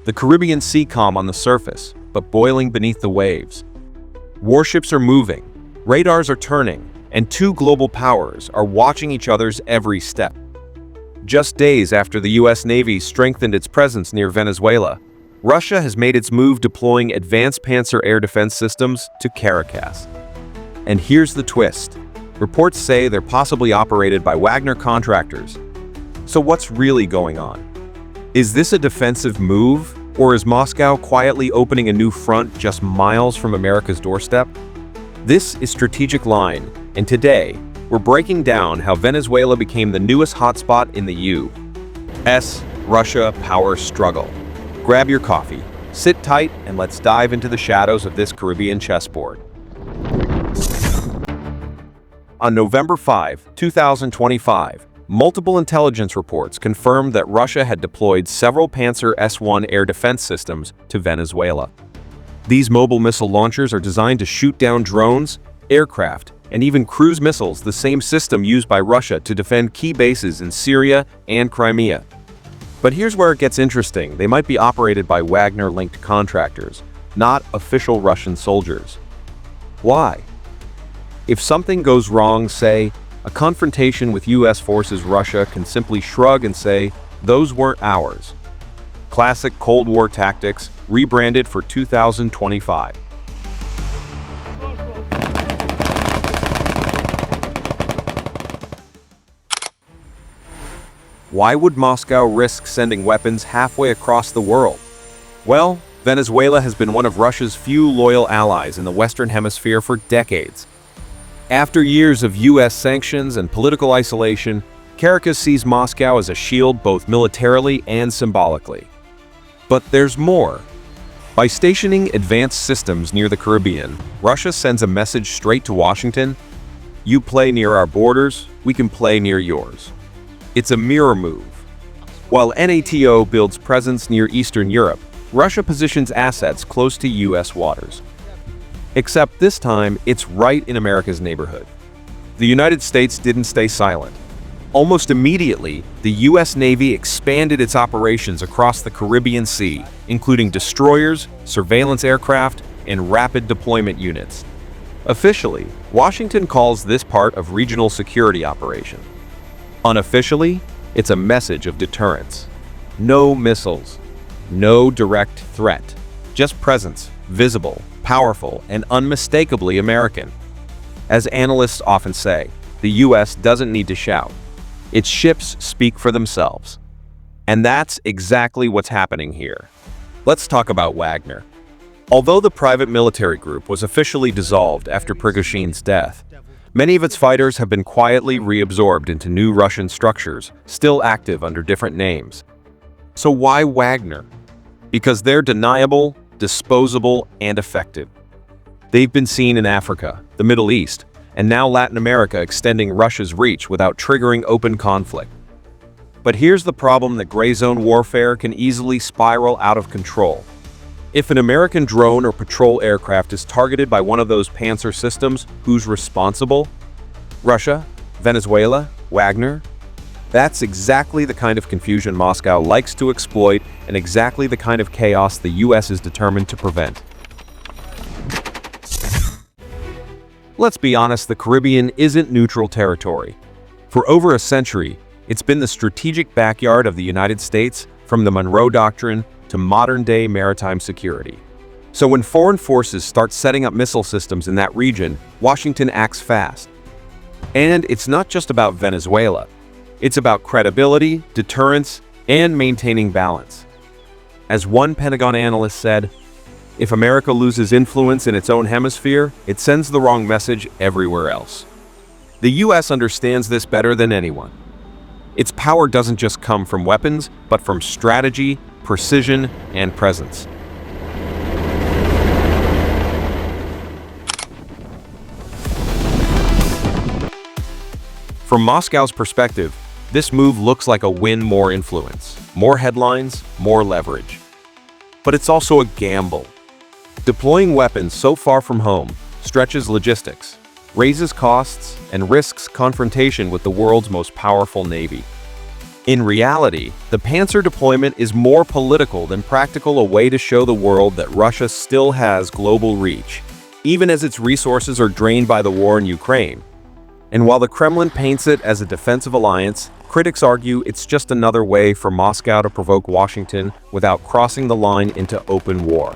The Caribbean Sea calm on the surface, but boiling beneath the waves. Warships are moving, radars are turning, and two global powers are watching each other's every step. Just days after the US Navy strengthened its presence near Venezuela, Russia has made its move deploying advanced Pantsir air defense systems to Caracas. And here's the twist. Reports say they're possibly operated by Wagner contractors. So what's really going on? Is this a defensive move, or is Moscow quietly opening a new front just miles from America's doorstep? This is Strategic Line, and today, we're breaking down how Venezuela became the newest hotspot in the U.S. Russia power struggle. Grab your coffee, sit tight, and let's dive into the shadows of this Caribbean chessboard. On November 5, 2025, multiple intelligence reports confirmed that Russia had deployed several Pantsir S-1 air defense systems to Venezuela. These mobile missile launchers are designed to shoot down drones, aircraft, and even cruise missiles, the same system used by Russia to defend key bases in Syria and Crimea. But here's where it gets interesting. They might be operated by Wagner-linked contractors, not official Russian soldiers. Why? If something goes wrong, say, a confrontation with US forces, Russia can simply shrug and say, "Those weren't ours." Classic Cold War tactics, rebranded for 2025. Why would Moscow risk sending weapons halfway across the world? Well, Venezuela has been one of Russia's few loyal allies in the Western Hemisphere for decades. After years of US sanctions and political isolation, Caracas sees Moscow as a shield both militarily and symbolically. But there's more. By stationing advanced systems near the Caribbean, Russia sends a message straight to Washington: you play near our borders, we can play near yours. It's a mirror move. While NATO builds presence near Eastern Europe, Russia positions assets close to US waters. Except this time, it's right in America's neighborhood. The United States didn't stay silent. Almost immediately, the US Navy expanded its operations across the Caribbean Sea, including destroyers, surveillance aircraft, and rapid deployment units. Officially, Washington calls this part of regional security operation. Unofficially, it's a message of deterrence. No missiles, no direct threat, just presence, visible, powerful, and unmistakably American. As analysts often say, the US doesn't need to shout. Its ships speak for themselves. And that's exactly what's happening here. Let's talk about Wagner. Although the private military group was officially dissolved after Prigozhin's death, many of its fighters have been quietly reabsorbed into new Russian structures, still active under different names. So why Wagner? Because they're deniable, disposable, and effective. They've been seen in Africa, the Middle East, and now Latin America, extending Russia's reach without triggering open conflict. But here's the problem: that gray zone warfare can easily spiral out of control. If an American drone or patrol aircraft is targeted by one of those Pantsir systems, who's responsible? Russia? Venezuela? Wagner? That's exactly the kind of confusion Moscow likes to exploit, and exactly the kind of chaos the US is determined to prevent. Let's be honest, the Caribbean isn't neutral territory. For over a century, it's been the strategic backyard of the United States, from the Monroe Doctrine to modern-day maritime security. So when foreign forces start setting up missile systems in that region, Washington acts fast. And it's not just about Venezuela. It's about credibility, deterrence, and maintaining balance. As one Pentagon analyst said, if America loses influence in its own hemisphere, it sends the wrong message everywhere else. The US understands this better than anyone. Its power doesn't just come from weapons, but from strategy, precision, and presence. From Moscow's perspective, this move looks like a win: more influence, more headlines, more leverage. But it's also a gamble. Deploying weapons so far from home stretches logistics, raises costs, and risks confrontation with the world's most powerful navy. In reality, the Pantsir deployment is more political than practical, a way to show the world that Russia still has global reach, even as its resources are drained by the war in Ukraine. And while the Kremlin paints it as a defensive alliance, critics argue it's just another way for Moscow to provoke Washington without crossing the line into open war.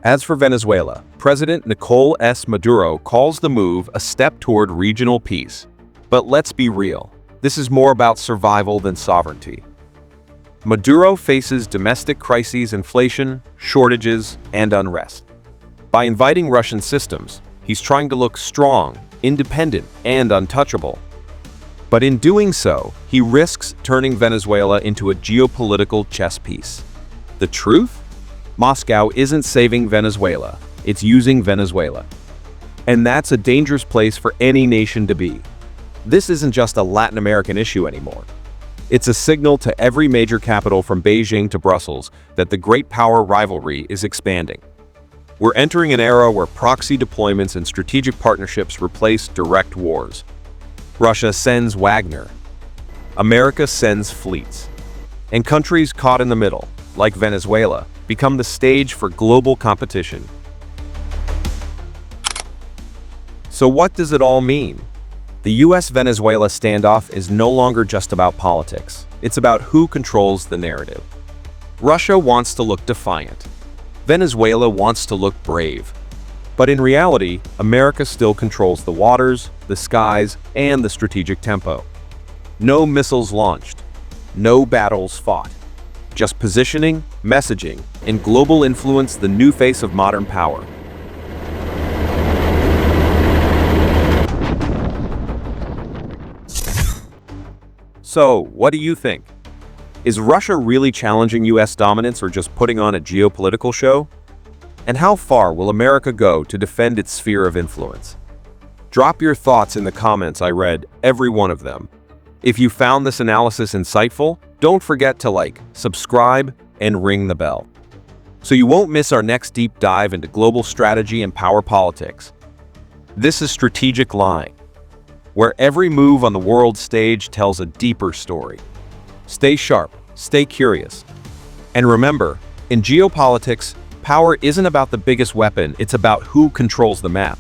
As for Venezuela, President Nicolás Maduro calls the move a step toward regional peace. But let's be real, this is more about survival than sovereignty. Maduro faces domestic crises, inflation, shortages, and unrest. By inviting Russian systems, he's trying to look strong, independent, and untouchable. But in doing so, he risks turning Venezuela into a geopolitical chess piece. The truth? Moscow isn't saving Venezuela, it's using Venezuela. And that's a dangerous place for any nation to be. This isn't just a Latin American issue anymore. It's a signal to every major capital from Beijing to Brussels that the great power rivalry is expanding. We're entering an era where proxy deployments and strategic partnerships replace direct wars. Russia sends Wagner. America sends fleets. And countries caught in the middle, like Venezuela, become the stage for global competition. So what does it all mean? The US-Venezuela standoff is no longer just about politics. It's about who controls the narrative. Russia wants to look defiant. Venezuela wants to look brave. But in reality, America still controls the waters, the skies, and the strategic tempo. No missiles launched. No battles fought. Just positioning, messaging, and global influence, the new face of modern power. So, what do you think? Is Russia really challenging US dominance or just putting on a geopolitical show? And how far will America go to defend its sphere of influence? Drop your thoughts in the comments. I read every one of them. If you found this analysis insightful, don't forget to like, subscribe, and ring the bell, so you won't miss our next deep dive into global strategy and power politics. This is Strategic Line, where every move on the world stage tells a deeper story. Stay sharp, stay curious, and remember, in geopolitics, power isn't about the biggest weapon, it's about who controls the map.